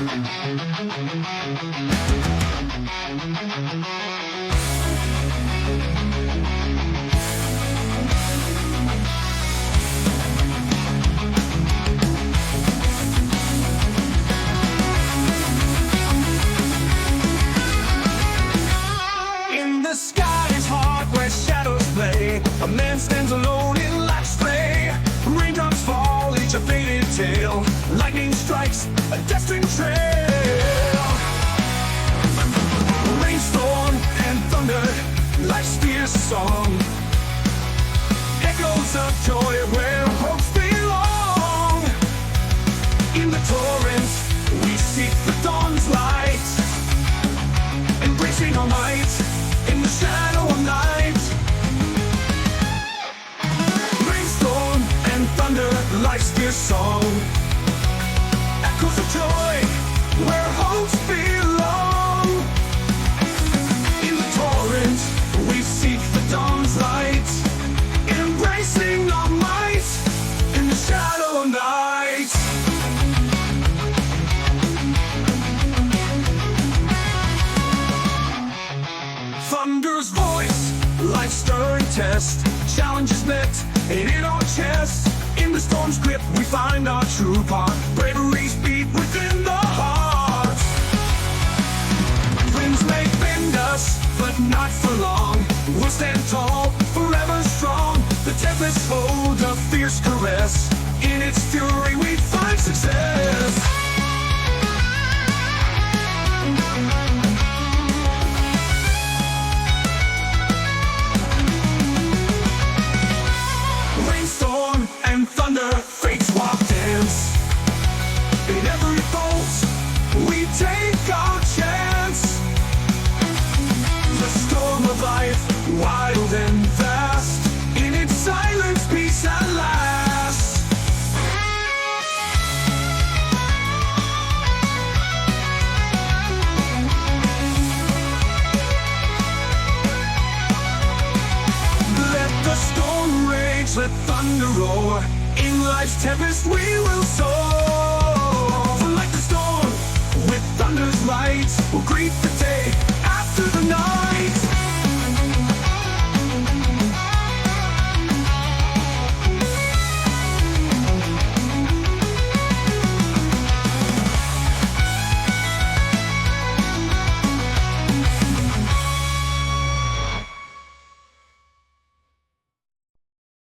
In the sky is hard where shadows play. A man stands alone in life's play. Raindrops fall, each a faded tale. Lightning strikes a destined trail. Rainstorm and thunder, life's fierce song. Echoes of joy where hopes belong. In the torrents, we seek the dawn's light. Embracing all might in the shadow of night. Rainstorm and thunder, life's fierce song. Echoes of joy where hopes belong. In the torrent, we seek the dawn's light. Embracing our might in the shadow of night. Thunder's voice, life's stirring test. Challenges met and in our chest. In the storm's grip we find our true part. Bravery's beat within the heart. Winds may bend us, but not for long. We'll stand tall, forever strong. The tempest hold a fierce caress. In its fury we find success. Rainstorm and thunder, fate's wild dance. In every bolt, we take our chance. The storm of life, wild and vast. In its silence, peace at last. Let the storm rage, let thunder roar. In life's tempest we will soar. For like the storm, with thunder's light, we'll greet the